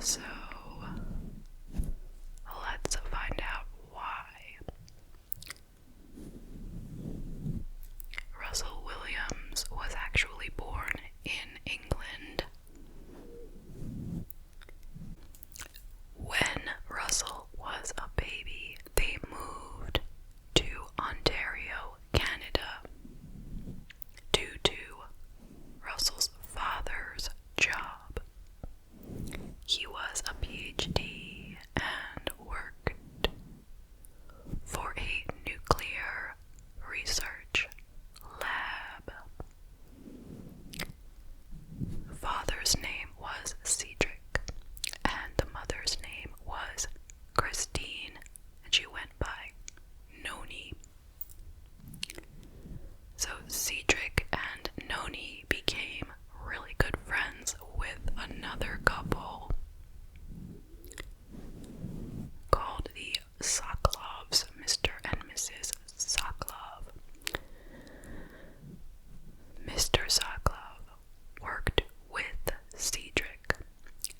So, let's find out why. Russell Williams was actually born in England. When Russell was a baby, they moved to Ontario, Canada, due to Russell's father's job. He was a PhD and worked for a nuclear research lab. Father's name was Cedric, and the mother's name was Christine, and she went by Noni. So Cedric and Noni became really good friends with another couple called the Soklovs, Mr. and Mrs. Sokolov. Mr. Sokolov worked with Cedric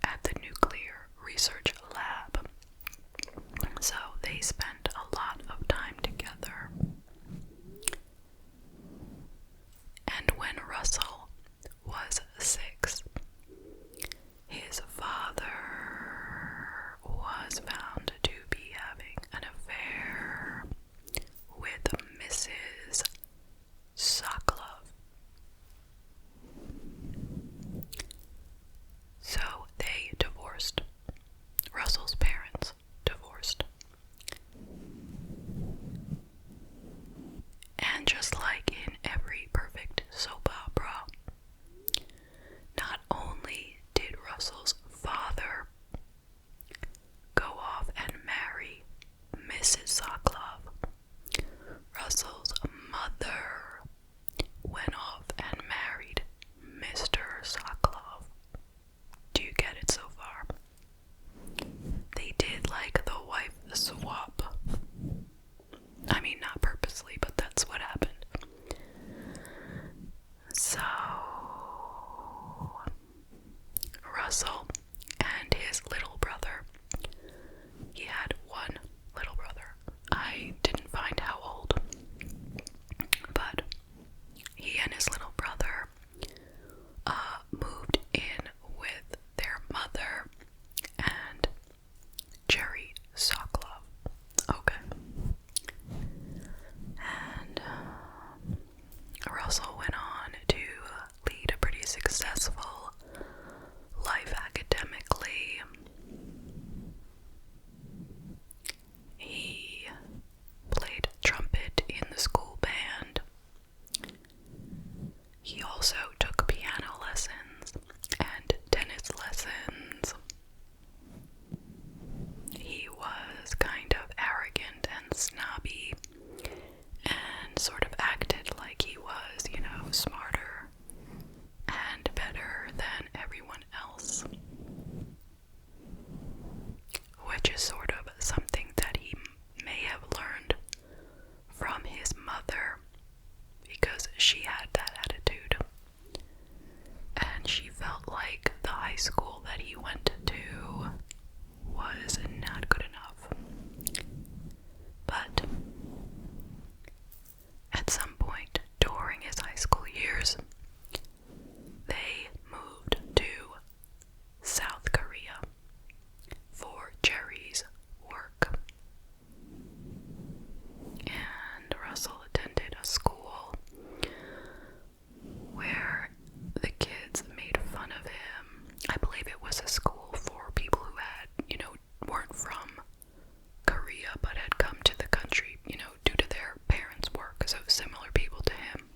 at the nuclear research lab, so they spent a lot of time together. And when Russell was 6, his father was found to be having an affair with Mrs. Sokolov. So they divorced. Russell's parents divorced. And just like in every perfect soap opera, not only did Russell's father go off and marry Mrs. Sokolov, Russell's mother went off and married Mr. Sokolov. Do you get it so far? They did like the wife swap. I mean, not purposely, but that's what happened. So, Russell and his little brother, he had one little brother. I didn't find how old, but he and his little brother moved in with their mother and Jerry Sokolov. Okay. And Russell went on to lead a pretty successful life academically. He played trumpet in the school band. He also took piano lessons and tennis lessons. He was kind of arrogant and snobby and sort of acted like he was, smarter and better than everyone else, which is sort of something that he may have learned from his mother, because she had that attitude, and she felt like the high school that he went to was not good enough. But at some point during his high school years, they moved to South Korea for Jerry's work. And Russell attended a school where the kids made fun of him. I believe it was a school for people who had, weren't from Korea but had come to the country, due to their parents' work, so similar people to him.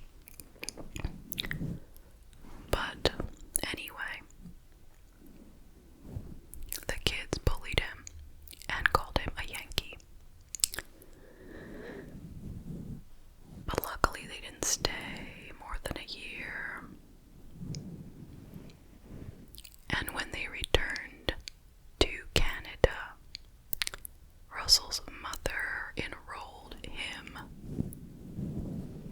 But anyway, the kids bullied him and called him a Yankee. But luckily they didn't stay more than a year. And when they returned to Canada, Russell's mother enrolled him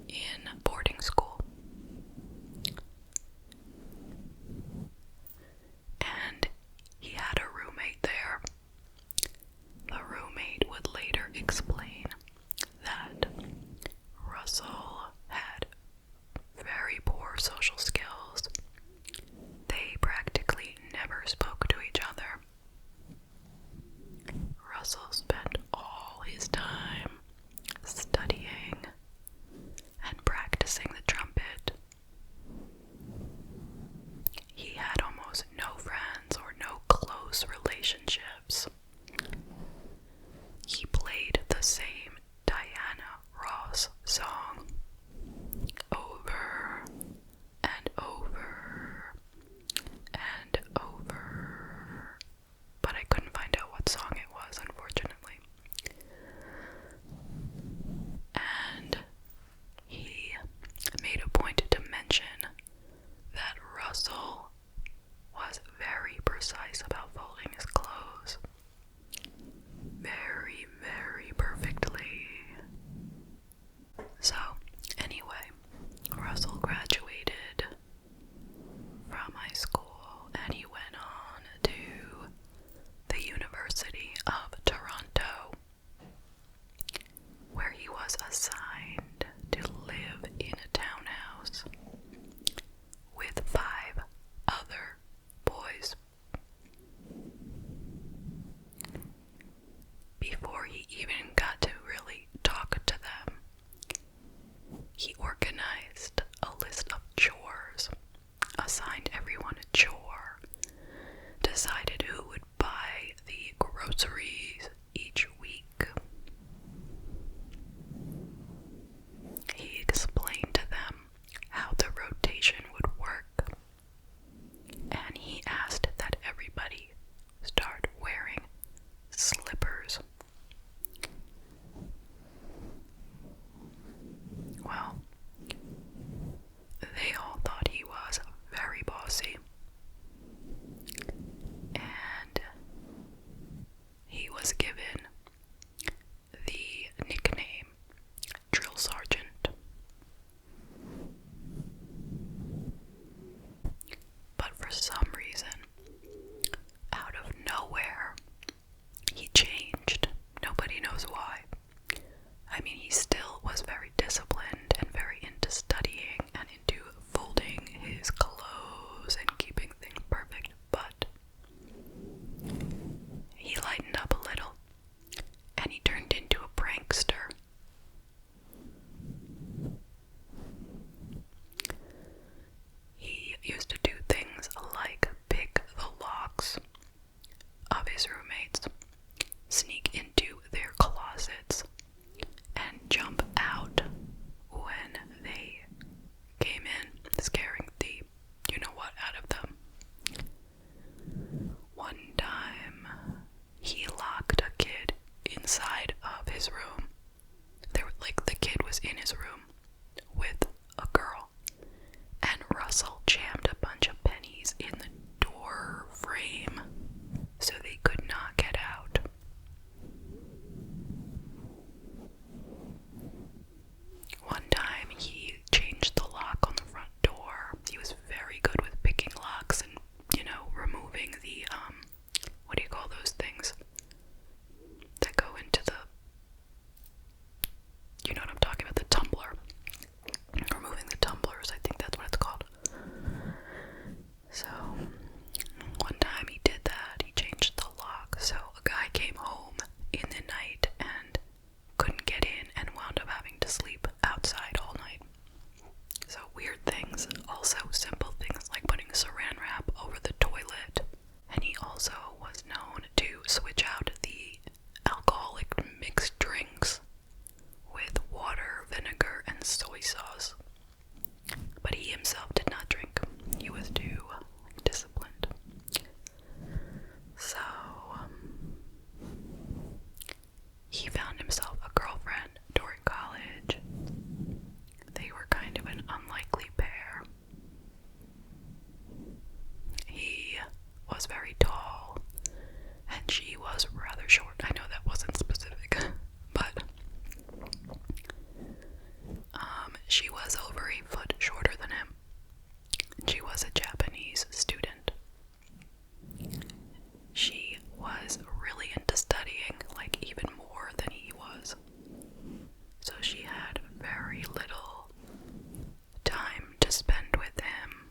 in boarding school. And he had a roommate even got to really talk to them. He organized a list of chores, assigned everyone a chore, decided who would buy the groceries each week. He explained to them how the rotation would work, and he asked that everybody start wearing slippers. Well, they all thought he was very bossy, and he was given the nickname Drill Sergeant. But for some reason, out of nowhere, he changed. Nobody knows why. I mean, he still was very disciplined and very into studying and into folding his clothes and keeping things perfect, but he lightened up a little and he turned into a prankster. He used to do things like pick the locks of his roommates, sneak into their closets, and jump out when they came in, scaring the you-know-what out of them. One time, he locked a kid inside of his room. The kid was in his room with a girl, and Russell jammed a bunch of pennies in the door frame so they could not get out. One time he changed the lock on the front door. He was very good with picking locks and, removing the, what do you call those things that go into the, you know what I'm talking about, the tumbler. Removing the tumblers, I think that's what it's called. So, one time he did that, he changed the lock, so a guy came home in the night and couldn't get in and wound up having to sleep outside all night. So weird things, also simple things like putting saran wrap over the toilet. And he also was known to switch out the alcoholic mixed drinks with water, vinegar, and soy sauce. But he himself did not drink. He was too disciplined. So, he found himself a girlfriend during college. They were kind of an unlikely pair. He was very tall, and she was rather short. I know that wasn't specific, but she was over a foot shorter than him. She was a Japanese student. She was really into studying, like even more than he was. So she had very little time to spend with him.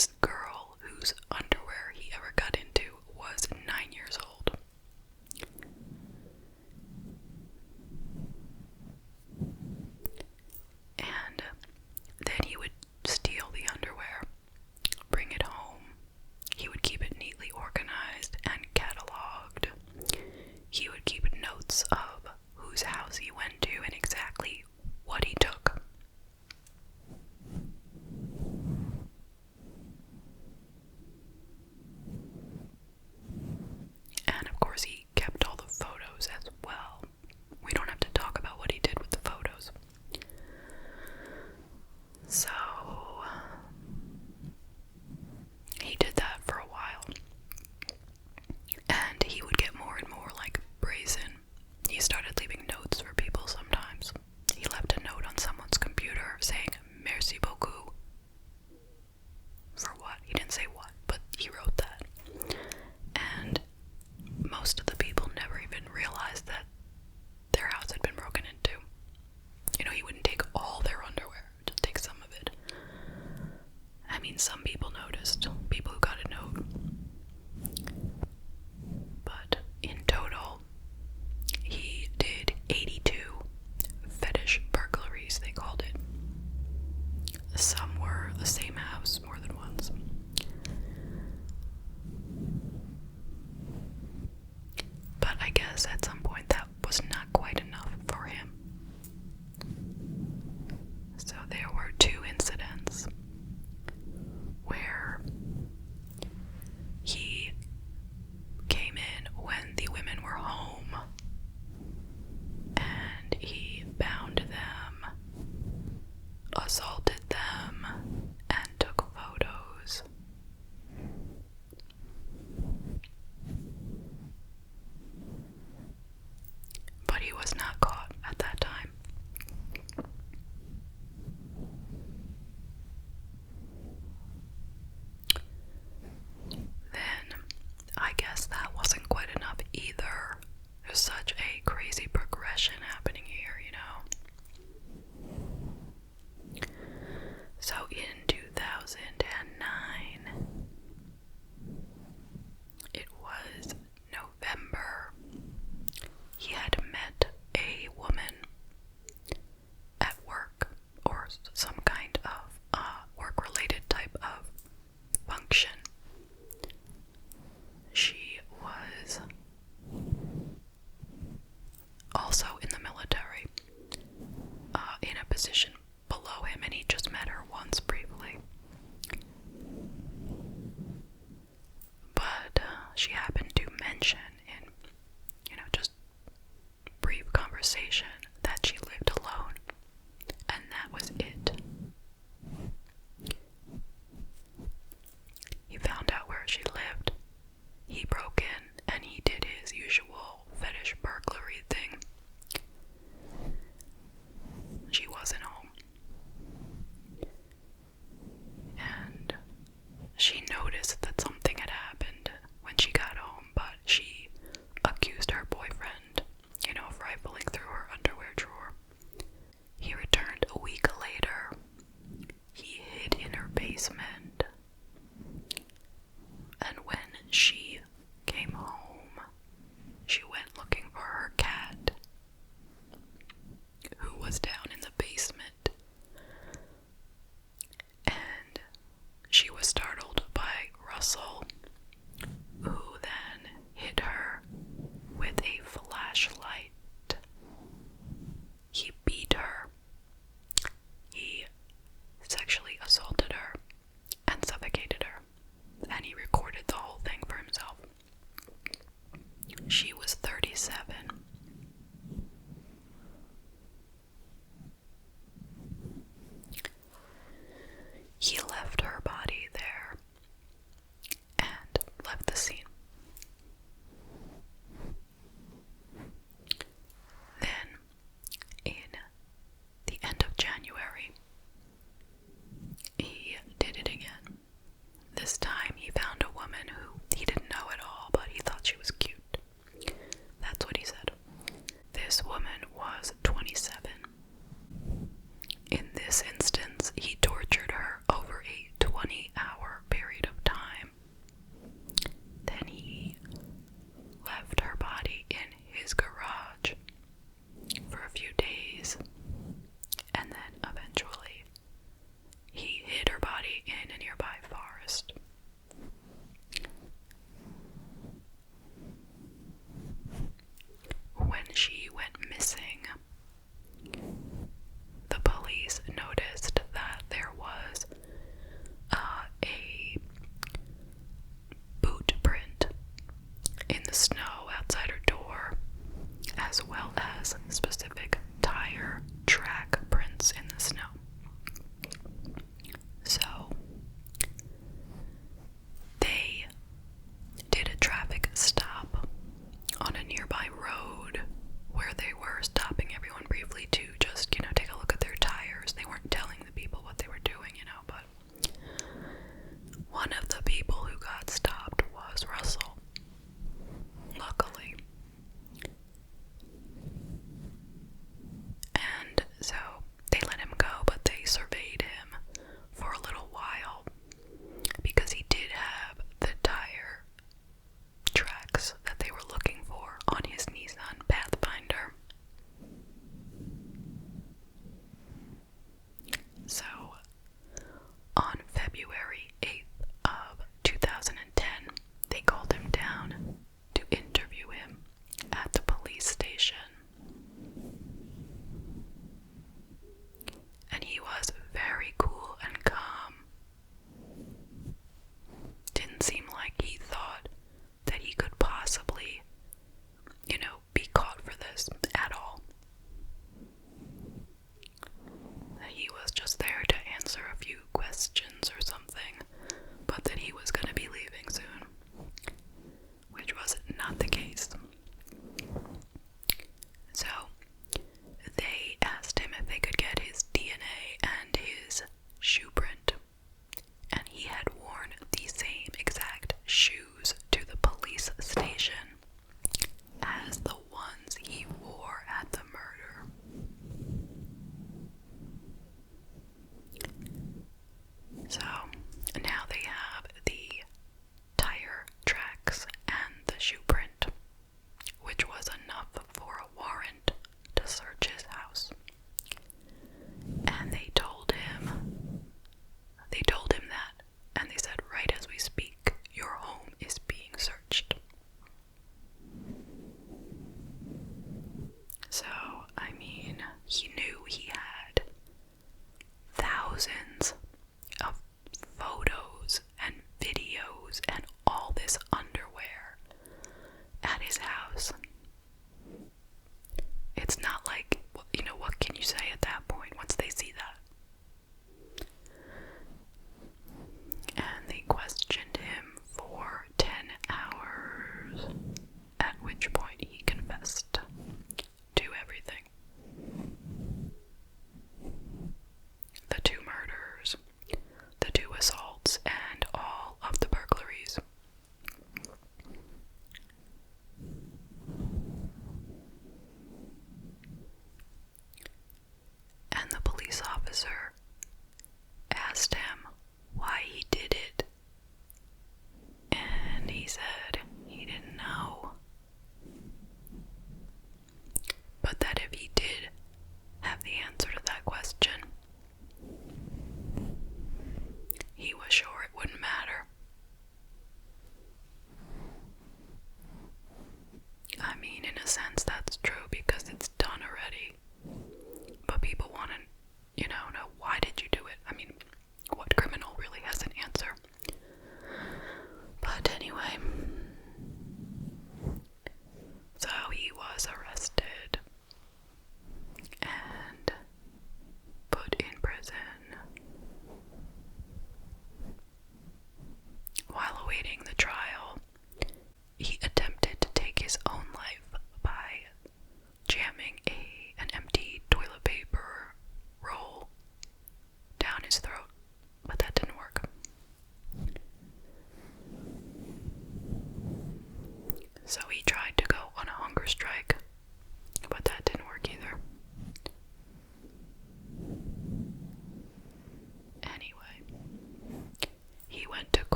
this girl whose underwear he ever got into was 9 years old. And then he would steal the underwear, bring it home. He would keep it neatly organized and cataloged. He would keep notes of whose house he went to and exactly what he took. And of course he kept all the photos as well. We don't have to talk about what he did with the photos. So he did that for a while. And he would get more and more like brazen. He started leaving notes for people sometimes. He left a note on someone's computer saying, "Merci beaucoup." For what? He didn't say what, but he wrote that. And most of the people never even realized that their house had been broken into. You know, he wouldn't take all their underwear, just take some of it. I mean, some people noticed, people who got a note. But in total, he did 82 fetish burglaries, they called it. Some were the same house more than once. But I guess at some point that was not quite enough for him. So there were 2 incidents where he came in when the women were home and he bound them, assaulted them, and took photos. But he was not caught at that time. Then, I guess that wasn't quite enough either. There's such a crazy progression happening here, you know? So in 2009, it was November, he had met a woman at work, or some kind of work-related type of function. She was also in the military, in a position below him, and he just met her once briefly. But she happened to mention in, just brief conversation that she lived alone, and that was it. He found out where she lived. He broke in and he did his usual fetish burglary thing. She wasn't home. And she noticed that something had happened when she got home, but she accused her boyfriend, of rifling through her underwear drawer. He returned a week later. He hid in her basement. And when she came home, she went looking for her cat, who was down in the basement. And she was startled by Russell, who then hit her with a flashlight. He beat her. He sexually assaulted her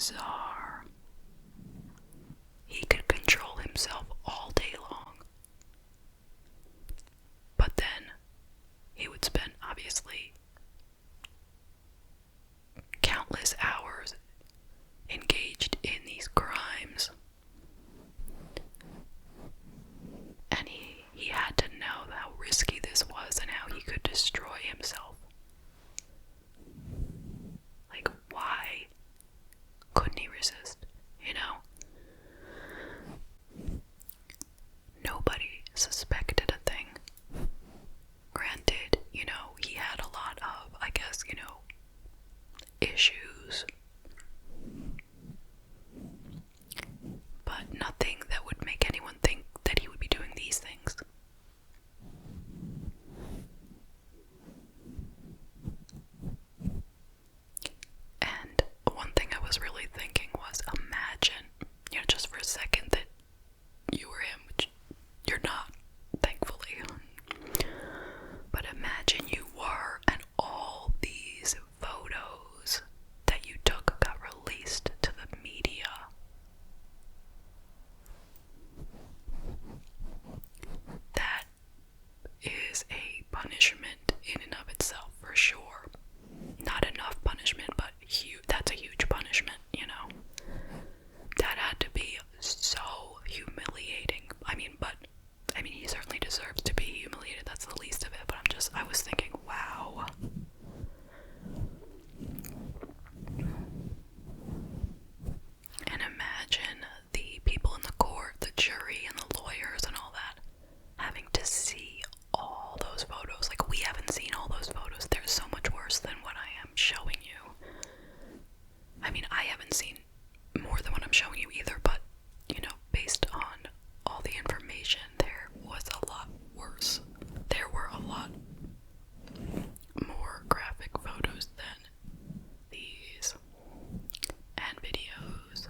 bizarre. He could control himself all day long. But then he would spend, obviously, countless hours engaged in these crimes. And he had to know how risky this was and how he could destroy himself. Like, why couldn't he resist? You know? Nobody suspected a thing. Granted, you know, he had a lot of, I guess, you know, issues. But nothing that would make anyone think that he would be doing these things. And one thing I was really thinking was, imagine, you know, just for a second that you were him, which you're not, thankfully. But imagine you were, and all these photos that you took got released to the media. That is a punishment in and of itself, for sure. Not enough punishment, but that's a huge punishment, you know? That had to be so humiliating. I mean, he certainly deserves to be humiliated, that's the least of it, but I was thinking, wow. And imagine the people in the court, the jury, and the lawyers and all that, having to see all those photos. Like, we haven't seen all those photos. They're so much worse than what I am showing you. I mean, I haven't seen more than what I'm showing you either, but, you know, based on all the information, there was a lot worse. There were a lot more graphic photos than these, and videos.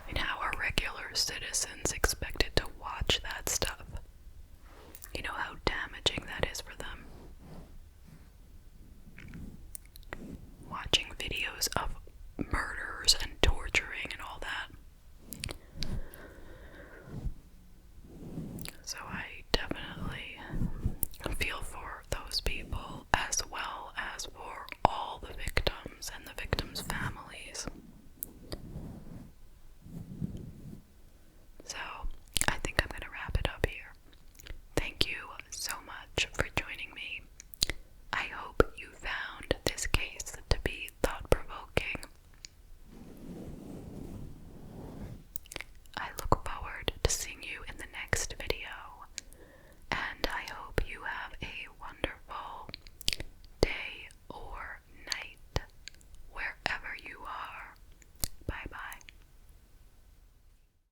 And how are regular citizens expected to watch that stuff? You know how damaging that is for them. Watching videos of